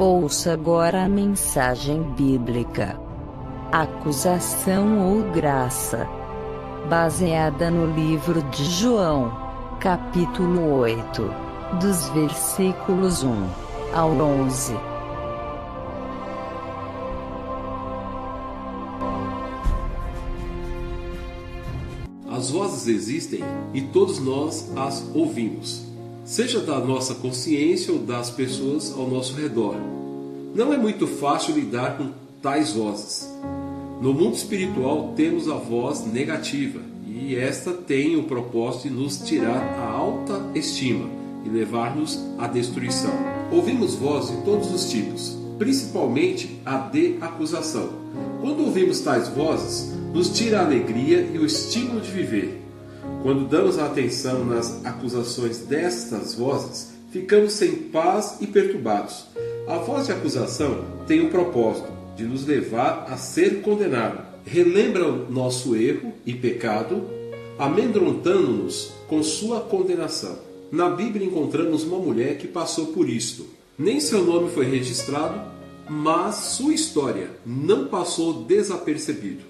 Ouça agora a mensagem bíblica. Acusação ou graça? Baseada no livro de João, capítulo 8, dos versículos 1 ao 11. As vozes existem e todos nós as ouvimos, seja da nossa consciência ou das pessoas ao nosso redor. Não é muito fácil lidar com tais vozes. No mundo espiritual temos a voz negativa, e esta tem o propósito de nos tirar a alta estima e levar-nos à destruição. Ouvimos vozes de todos os tipos, principalmente a de acusação. Quando ouvimos tais vozes, nos tira a alegria e o estímulo de viver. Quando damos atenção nas acusações destas vozes, ficamos sem paz e perturbados. A voz de acusação tem o propósito de nos levar a ser condenado. Relembra o nosso erro e pecado, amedrontando-nos com sua condenação. Na Bíblia encontramos uma mulher que passou por isto. Nem seu nome foi registrado, mas sua história não passou desapercebido.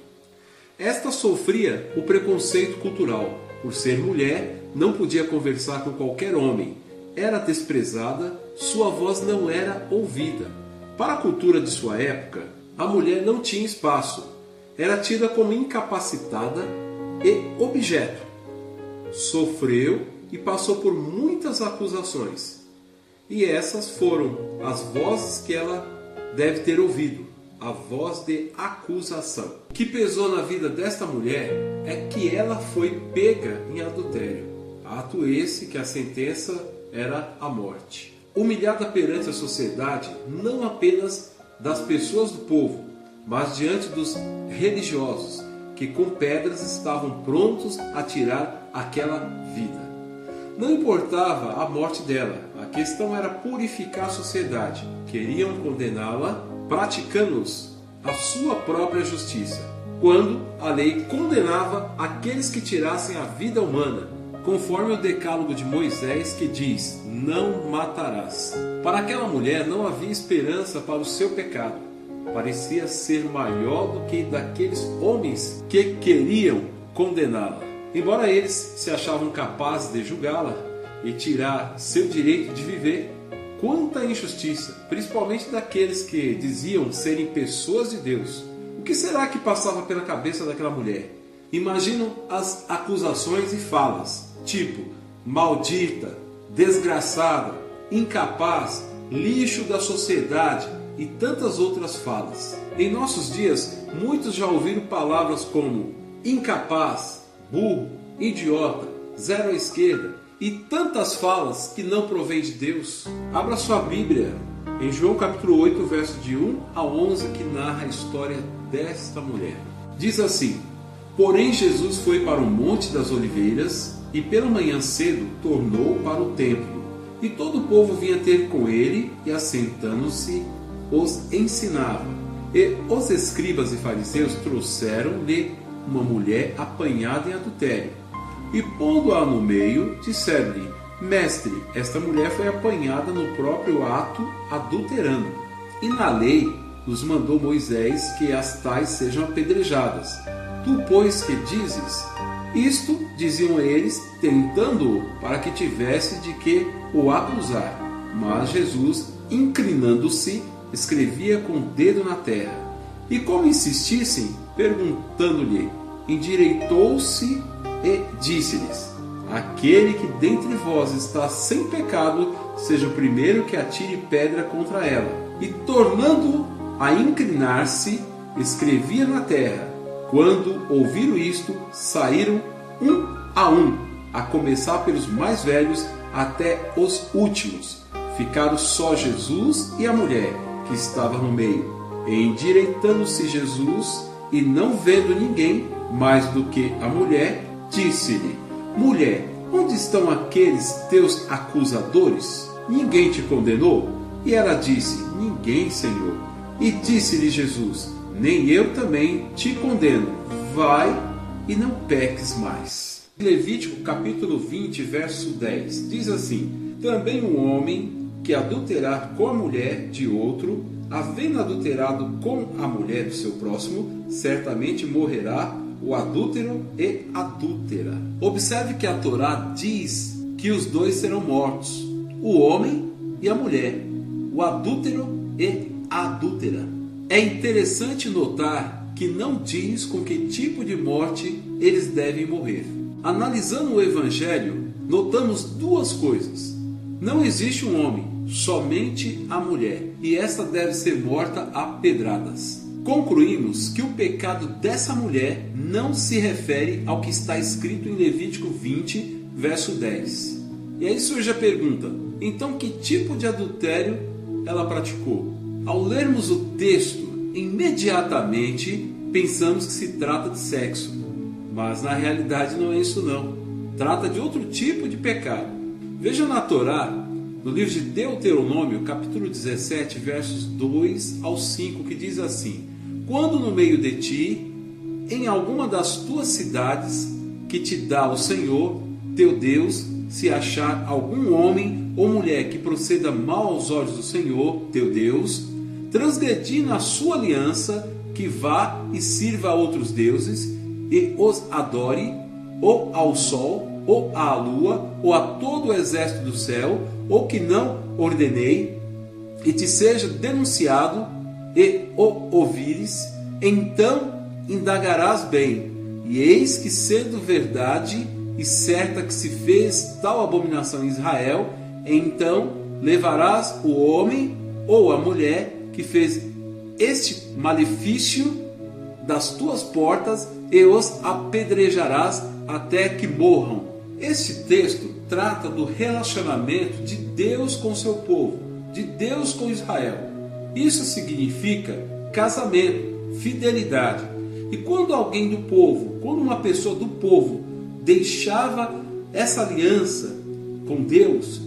Esta sofria o preconceito cultural. Por ser mulher, não podia conversar com qualquer homem. Era desprezada, sua voz não era ouvida. Para a cultura de sua época, a mulher não tinha espaço. Era tida como incapacitada e objeto. Sofreu e passou por muitas acusações. E essas foram as vozes que ela deve ter ouvido. A voz de acusação. O que pesou na vida desta mulher é que ela foi pega em adultério. Ato esse que a sentença era a morte. Humilhada perante a sociedade, não apenas das pessoas do povo, mas diante dos religiosos, que com pedras estavam prontos a tirar aquela vida. Não importava a morte dela, a questão era purificar a sociedade. Queriam condená-la praticando a sua própria justiça, quando a lei condenava aqueles que tirassem a vida humana, conforme o decálogo de Moisés que diz: não matarás. Para aquela mulher não havia esperança para o seu pecado. Parecia ser maior do que daqueles homens que queriam condená-la. Embora eles se achavam capazes de julgá-la e tirar seu direito de viver, quanta injustiça, principalmente daqueles que diziam serem pessoas de Deus. O que será que passava pela cabeça daquela mulher? Imaginam as acusações e falas, tipo maldita, desgraçada, incapaz, lixo da sociedade e tantas outras falas. Em nossos dias, muitos já ouviram palavras como incapaz, burro, idiota, zero à esquerda, e tantas falas que não provém de Deus. Abra sua Bíblia em João capítulo 8, verso de 1 a 11, que narra a história desta mulher. Diz assim: porém Jesus foi para o Monte das Oliveiras e pela manhã cedo tornou para o templo. E todo o povo vinha ter com ele e assentando-se os ensinava. E os escribas e fariseus trouxeram-lhe uma mulher apanhada em adultério. E pondo-a no meio, disseram-lhe: mestre, esta mulher foi apanhada no próprio ato adulterando. E na lei nos mandou Moisés que as tais sejam apedrejadas. Tu, pois, que dizes? Isto diziam eles, tentando-o para que tivesse de que o acusar. Mas Jesus, inclinando-se, escrevia com o dedo na terra. E como insistissem, perguntando-lhe, endireitou-se e disse-lhes: aquele que dentre vós está sem pecado, seja o primeiro que atire pedra contra ela. E tornando a inclinar-se, escrevia na terra. Quando ouviram isto, saíram um, a começar pelos mais velhos até os últimos. Ficaram só Jesus e a mulher, que estava no meio. E endireitando-se Jesus, e não vendo ninguém mais do que a mulher, disse-lhe: mulher, onde estão aqueles teus acusadores? Ninguém te condenou? E ela disse: ninguém, Senhor. E disse-lhe Jesus: nem eu também te condeno. Vai e não peques mais. Levítico capítulo 20, verso 10, diz assim: também um homem que adulterar com a mulher de outro, havendo adulterado com a mulher do seu próximo, certamente morrerá o adúltero e adúltera. Observe que a Torá diz que os dois serão mortos, o homem e a mulher, o adúltero e a adúltera. É interessante notar que não diz com que tipo de morte eles devem morrer. Analisando o Evangelho, notamos duas coisas. Não existe um homem, somente a mulher, e esta deve ser morta a pedradas. Concluímos que o pecado dessa mulher não se refere ao que está escrito em Levítico 20, verso 10. E aí surge a pergunta, então que tipo de adultério ela praticou? Ao lermos o texto, imediatamente pensamos que se trata de sexo, mas na realidade não é isso não. Trata de outro tipo de pecado. Veja na Torá, no livro de Deuteronômio, capítulo 17, versos 2 ao 5, que diz assim: quando no meio de ti, em alguma das tuas cidades, que te dá o Senhor, teu Deus, se achar algum homem ou mulher que proceda mal aos olhos do Senhor, teu Deus, transgredir na sua aliança, que vá e sirva a outros deuses, e os adore, ou ao sol, ou à lua, ou a todo o exército do céu, ou que não ordenei, e te seja denunciado, e o ouvires, então indagarás bem, e eis que sendo verdade e certa que se fez tal abominação em Israel, então levarás o homem ou a mulher que fez este malefício das tuas portas e os apedrejarás até que morram. Este texto trata do relacionamento de Deus com seu povo, de Deus com Israel. Isso significa casamento, fidelidade. E quando alguém do povo, quando uma pessoa do povo deixava essa aliança com Deus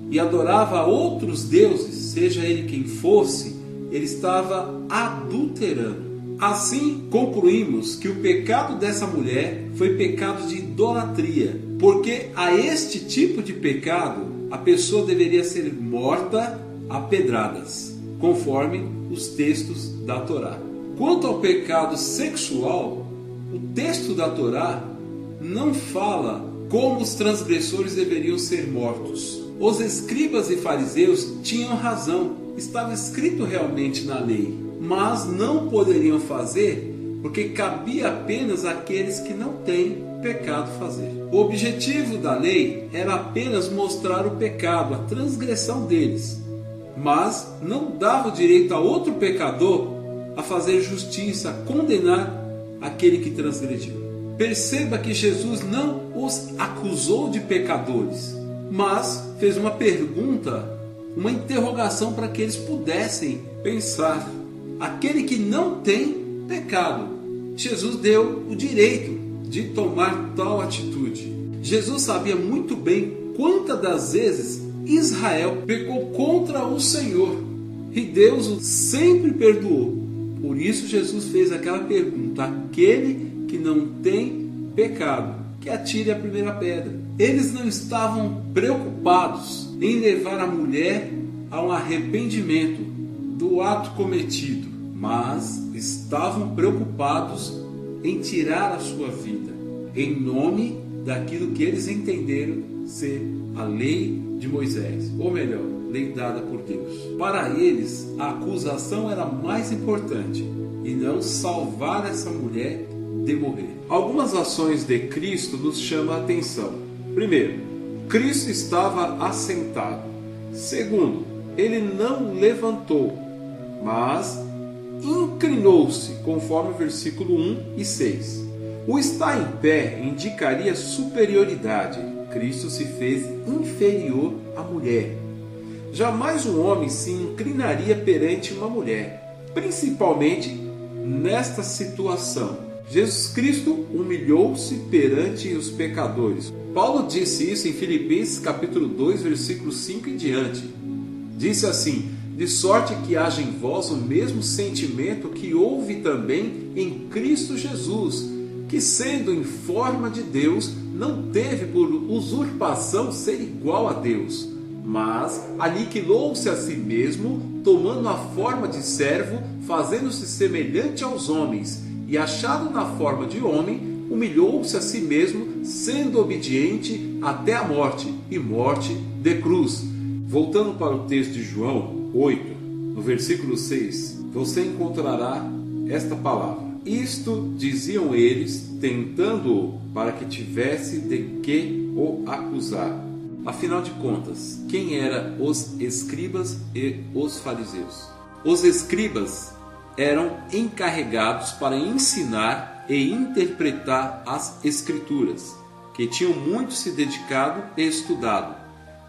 e adorava outros deuses, seja ele quem fosse, ele estava adulterando. Assim, concluímos que o pecado dessa mulher foi pecado de idolatria, porque a este tipo de pecado a pessoa deveria ser morta a pedradas, conforme os textos da Torá. Quanto ao pecado sexual, o texto da Torá não fala como os transgressores deveriam ser mortos. Os escribas e fariseus tinham razão, estava escrito realmente na lei, mas não poderiam fazer porque cabia apenas àqueles que não têm pecado fazer. O objetivo da lei era apenas mostrar o pecado, a transgressão deles, mas não dava o direito a outro pecador a fazer justiça, a condenar aquele que transgrediu. Perceba que Jesus não os acusou de pecadores, mas fez uma pergunta, uma interrogação para que eles pudessem pensar. Aquele que não tem pecado, Jesus deu o direito de tomar tal atitude. Jesus sabia muito bem quantas das vezes Israel pecou contra o Senhor e Deus o sempre perdoou. Por isso Jesus fez aquela pergunta: aquele que não tem pecado, que atire a primeira pedra. Eles não estavam preocupados em levar a mulher a um arrependimento do ato cometido, mas estavam preocupados em tirar a sua vida, em nome daquilo que eles entenderam ser a lei de Moisés, ou melhor, lei dada por Deus. Para eles, a acusação era mais importante e não salvar essa mulher de morrer. Algumas ações de Cristo nos chamam a atenção. Primeiro, Cristo estava assentado. Segundo, ele não levantou, mas inclinou-se, conforme o versículo 1 e 6. O estar em pé indicaria superioridade. Cristo se fez inferior à mulher. Jamais um homem se inclinaria perante uma mulher, principalmente nesta situação. Jesus Cristo humilhou-se perante os pecadores. Paulo disse isso em Filipenses capítulo 2, versículos 5 em diante. Disse assim: de sorte que haja em vós o mesmo sentimento que houve também em Cristo Jesus, que sendo em forma de Deus, não teve por usurpação ser igual a Deus, mas aniquilou-se a si mesmo, tomando a forma de servo, fazendo-se semelhante aos homens, e achado na forma de homem, humilhou-se a si mesmo, sendo obediente até a morte, e morte de cruz. Voltando para o texto de João 8, no versículo 6, você encontrará esta palavra. Isto diziam eles, tentando-o, para que tivesse de que o acusar. Afinal de contas, quem eram os escribas e os fariseus? Os escribas eram encarregados para ensinar e interpretar as escrituras, que tinham muito se dedicado e estudado.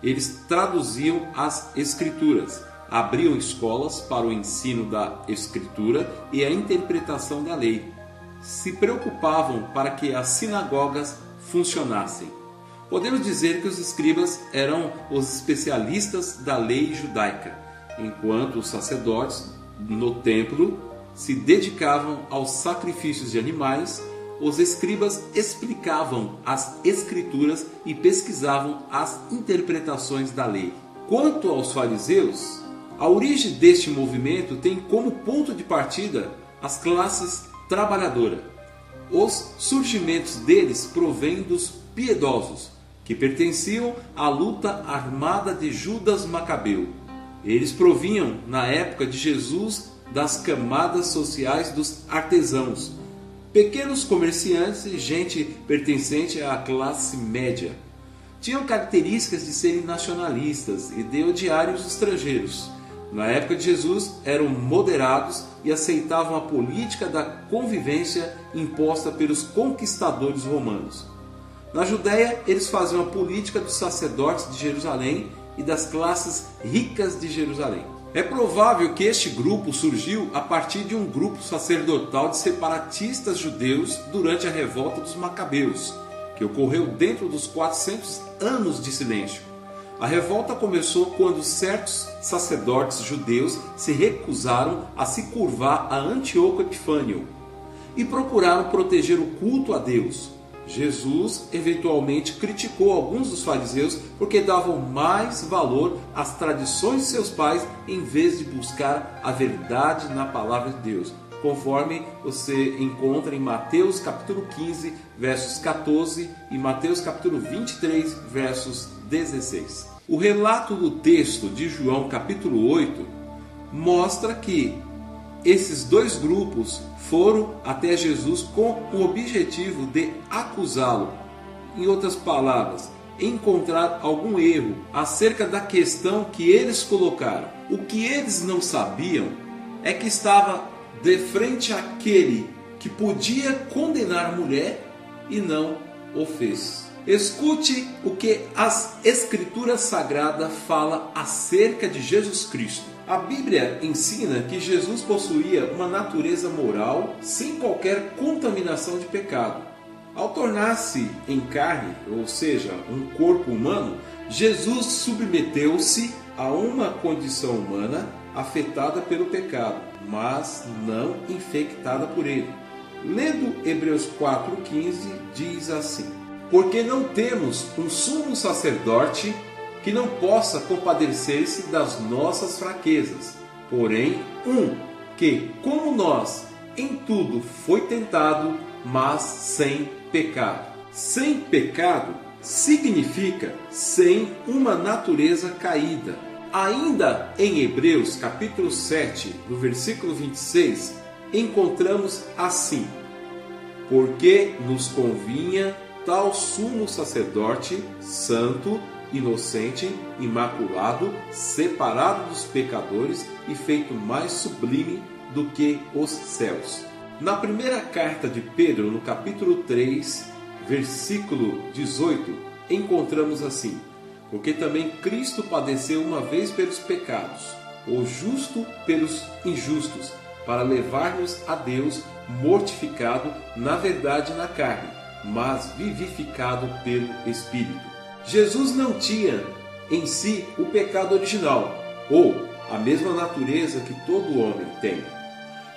Eles traduziam as escrituras, abriam escolas para o ensino da escritura e a interpretação da lei. Se preocupavam para que as sinagogas funcionassem. Podemos dizer que os escribas eram os especialistas da lei judaica, enquanto os sacerdotes no templo se dedicavam aos sacrifícios de animais. Os escribas explicavam as escrituras e pesquisavam as interpretações da lei. Quanto aos fariseus, a origem deste movimento tem como ponto de partida as classes trabalhadoras. Os surgimentos deles provêm dos piedosos, que pertenciam à luta armada de Judas Macabeu. Eles provinham, na época de Jesus, das camadas sociais dos artesãos, pequenos comerciantes e gente pertencente à classe média. Tinham características de serem nacionalistas e de odiarem os estrangeiros. Na época de Jesus, eram moderados e aceitavam a política da convivência imposta pelos conquistadores romanos. Na Judéia, eles faziam a política dos sacerdotes de Jerusalém e das classes ricas de Jerusalém. É provável que este grupo surgiu a partir de um grupo sacerdotal de separatistas judeus durante a revolta dos Macabeus, que ocorreu dentro dos 400 anos de silêncio. A revolta começou quando certos sacerdotes judeus se recusaram a se curvar a Antíoco Epifânio e procuraram proteger o culto a Deus. Jesus eventualmente criticou alguns dos fariseus porque davam mais valor às tradições de seus pais em vez de buscar a verdade na palavra de Deus, conforme você encontra em Mateus capítulo 15, versos 14 e Mateus capítulo 23, versos 16. O relato do texto de João capítulo 8 mostra que esses dois grupos foram até Jesus com o objetivo de acusá-lo. Em outras palavras, encontrar algum erro acerca da questão que eles colocaram. O que eles não sabiam é que estava de frente àquele que podia condenar a mulher e não o fez. Escute o que as Escrituras Sagradas falam acerca de Jesus Cristo. A Bíblia ensina que Jesus possuía uma natureza moral sem qualquer contaminação de pecado. Ao tornar-se em carne, ou seja, um corpo humano, Jesus submeteu-se a uma condição humana afetada pelo pecado, mas não infectada por ele. Lendo Hebreus 4,15, diz assim: porque não temos um sumo sacerdote que não possa compadecer-se das nossas fraquezas, porém que, como nós, em tudo foi tentado, mas sem pecado. Sem pecado significa sem uma natureza caída. Ainda em Hebreus capítulo 7, no versículo 26, encontramos assim: porque nos convinha tal sumo sacerdote, santo, inocente, imaculado, separado dos pecadores e feito mais sublime do que os céus. Na primeira carta de Pedro, no capítulo 3, versículo 18, encontramos assim: porque também Cristo padeceu uma vez pelos pecados, o justo pelos injustos, para levar-nos a Deus, mortificado na verdade na carne, mas vivificado pelo Espírito. Jesus não tinha em si o pecado original, ou a mesma natureza que todo homem tem.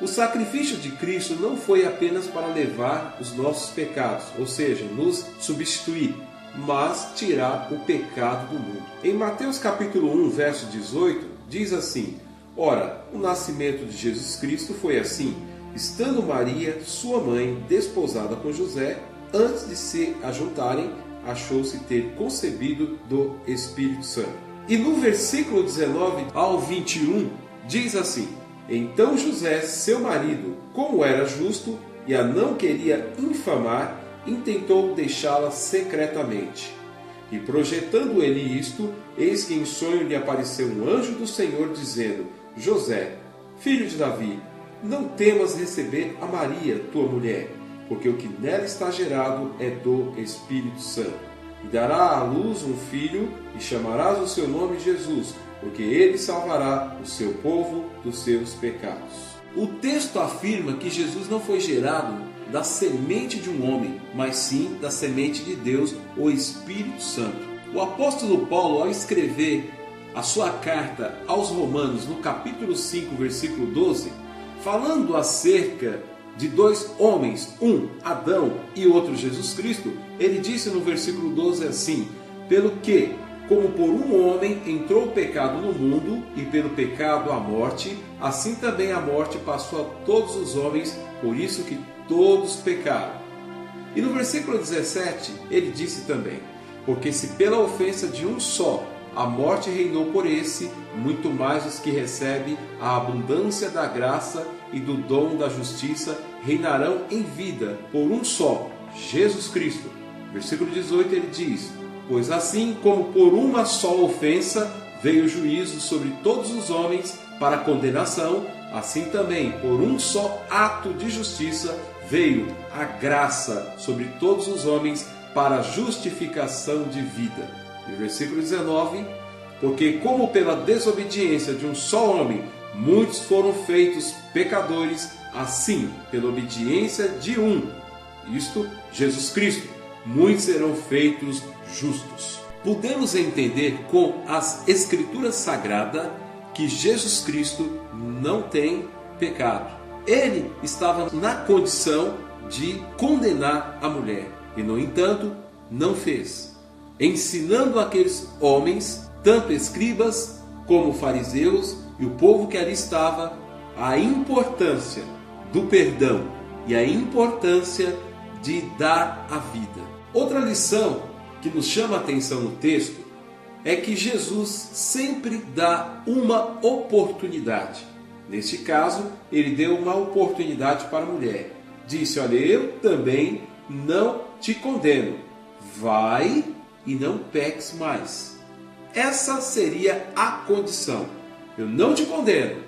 O sacrifício de Cristo não foi apenas para levar os nossos pecados, ou seja, nos substituir, mas tirar o pecado do mundo. Em Mateus capítulo 1, verso 18, diz assim: Ora, o nascimento de Jesus Cristo foi assim, estando Maria, sua mãe, desposada com José, antes de se ajuntarem, achou-se ter concebido do Espírito Santo. E no versículo 19 ao 21, diz assim: Então José, seu marido, como era justo e a não queria infamar, intentou deixá-la secretamente. E projetando ele isto, eis que em sonho lhe apareceu um anjo do Senhor, dizendo: José, filho de Davi, não temas receber a Maria, tua mulher, porque o que nela está gerado é do Espírito Santo. E dará à luz um filho, e chamarás o seu nome Jesus, porque ele salvará o seu povo dos seus pecados. O texto afirma que Jesus não foi gerado da semente de um homem, mas sim da semente de Deus, o Espírito Santo. O apóstolo Paulo, ao escrever a sua carta aos Romanos, no capítulo 5, versículo 12, falando acerca de dois homens, um Adão e outro Jesus Cristo, ele disse no versículo 12 assim: Pelo que, como por um homem entrou o pecado no mundo, e pelo pecado a morte, assim também a morte passou a todos os homens, por isso que todos pecaram. E no versículo 17, ele disse também: Porque se pela ofensa de um só a morte reinou por esse, muito mais os que recebem a abundância da graça e do dom da justiça reinarão em vida por um só, Jesus Cristo. Versículo 18 ele diz: Pois assim como por uma só ofensa veio o juízo sobre todos os homens para condenação, assim também por um só ato de justiça veio a graça sobre todos os homens para justificação de vida. E versículo 19: Porque como pela desobediência de um só homem muitos foram feitos pecadores, assim pela obediência de um, isto Jesus Cristo, muitos serão feitos justos. Podemos entender com as Escrituras Sagradas que Jesus Cristo não tem pecado. Ele estava na condição de condenar a mulher e, no entanto, não fez, ensinando aqueles homens, tanto escribas como fariseus e o povo que ali estava, a importância do perdão e a importância de dar a vida. Outra lição que nos chama a atenção no texto é que Jesus sempre dá uma oportunidade. Neste caso, ele deu uma oportunidade para a mulher. Disse: Olha, eu também não te condeno. Vai e não peques mais. Essa seria a condição. Eu não te condeno,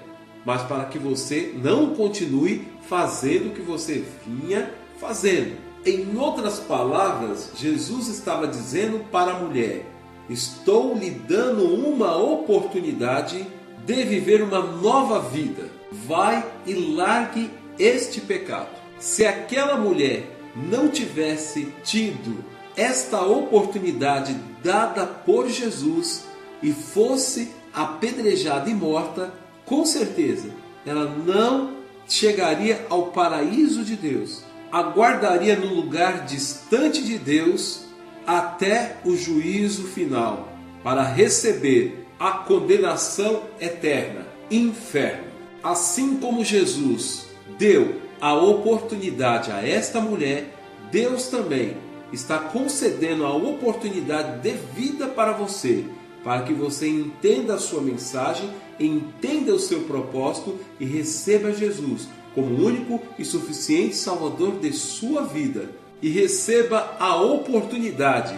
mas para que você não continue fazendo o que você vinha fazendo. Em outras palavras, Jesus estava dizendo para a mulher: estou lhe dando uma oportunidade de viver uma nova vida. Vai e largue este pecado. Se aquela mulher não tivesse tido esta oportunidade dada por Jesus e fosse apedrejada e morta, com certeza ela não chegaria ao paraíso de Deus. Aguardaria no lugar distante de Deus até o juízo final, para receber a condenação eterna, inferno. Assim como Jesus deu a oportunidade a esta mulher, Deus também está concedendo a oportunidade de vida para você, para que você entenda a sua mensagem, entenda o seu propósito e receba Jesus como único e suficiente Salvador de sua vida, e receba a oportunidade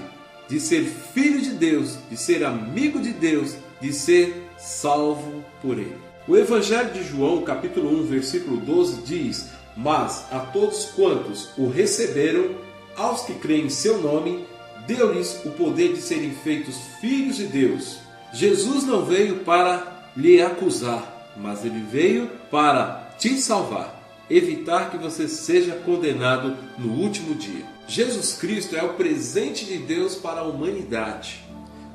de ser filho de Deus, de ser amigo de Deus, de ser salvo por Ele. O Evangelho de João, capítulo 1, versículo 12 diz: Mas a todos quantos o receberam, aos que creem em seu nome, deu-lhes o poder de serem feitos filhos de Deus. Jesus não veio para lhe acusar, mas ele veio para te salvar, evitar que você seja condenado no último dia. Jesus Cristo é o presente de Deus para a humanidade.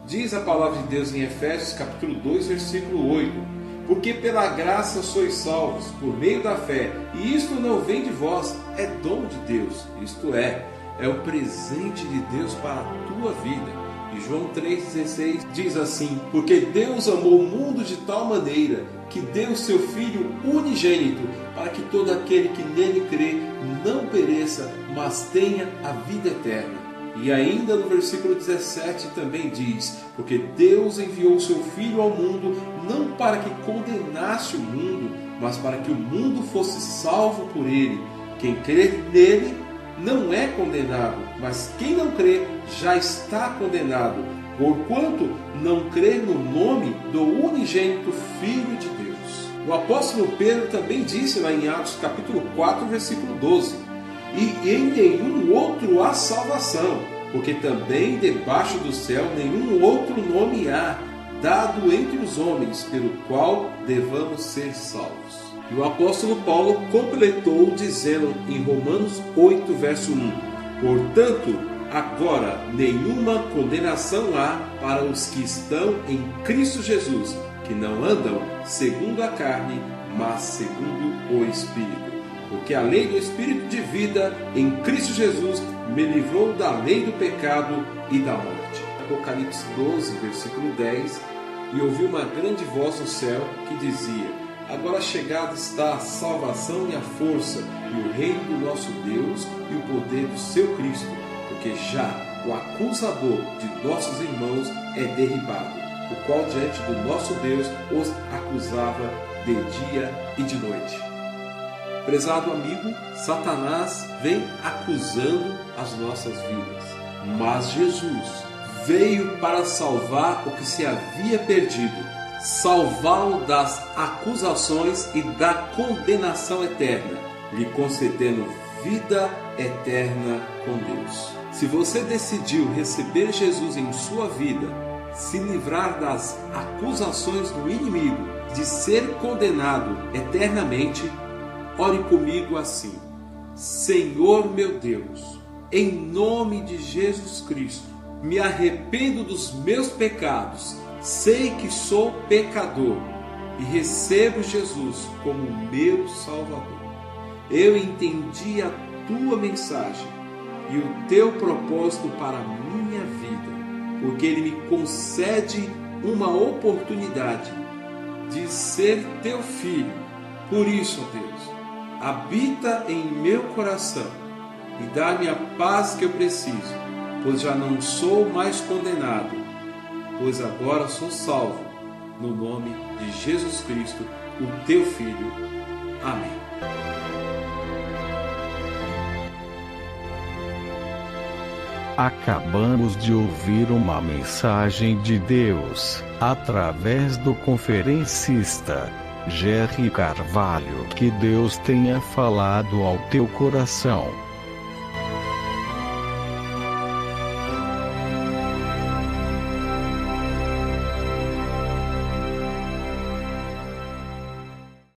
Diz a palavra de Deus em Efésios capítulo 2, versículo 8: Porque pela graça sois salvos, por meio da fé, e isto não vem de vós, é dom de Deus. Isto é, é o presente de Deus para a tua vida. E João 3,16 diz assim: porque Deus amou o mundo de tal maneira que deu seu Filho unigênito, para que todo aquele que nele crê não pereça, mas tenha a vida eterna. E ainda no versículo 17 também diz: porque Deus enviou o seu Filho ao mundo, não para que condenasse o mundo, mas para que o mundo fosse salvo por ele. Quem crer nele não é condenado, mas quem não crê já está condenado, porquanto não crê no nome do unigênito Filho de Deus. O apóstolo Pedro também disse lá em Atos capítulo 4, versículo 12: e em nenhum outro há salvação, porque também debaixo do céu nenhum outro nome há, dado entre os homens, pelo qual devamos ser salvos. E o apóstolo Paulo completou dizendo em Romanos 8, verso 1: portanto, agora nenhuma condenação há para os que estão em Cristo Jesus, que não andam segundo a carne, mas segundo o Espírito. Porque a lei do Espírito de vida em Cristo Jesus me livrou da lei do pecado e da morte. Apocalipse 12, versículo 10: e ouvi uma grande voz no céu que dizia: agora chegada está a salvação e a força, e o reino do nosso Deus e o poder do seu Cristo, porque já o acusador de nossos irmãos é derribado, o qual diante do nosso Deus os acusava de dia e de noite. Prezado amigo, Satanás vem acusando as nossas vidas, mas Jesus veio para salvar o que se havia perdido, salvá-lo das acusações e da condenação eterna, lhe concedendo vida eterna com Deus. Se você decidiu receber Jesus em sua vida, se livrar das acusações do inimigo, de ser condenado eternamente, ore comigo assim: Senhor meu Deus, em nome de Jesus Cristo, me arrependo dos meus pecados, sei que sou pecador e recebo Jesus como meu Salvador. Eu entendi a tua mensagem e o teu propósito para a minha vida, porque ele me concede uma oportunidade de ser teu filho. Por isso, ó Deus, habita em meu coração e dá-me a paz que eu preciso, pois já não sou mais condenado, pois agora sou salvo, no nome de Jesus Cristo, o teu Filho. Amém. Acabamos de ouvir uma mensagem de Deus, através do conferencista Jerry Carvalho. Que Deus tenha falado ao teu coração.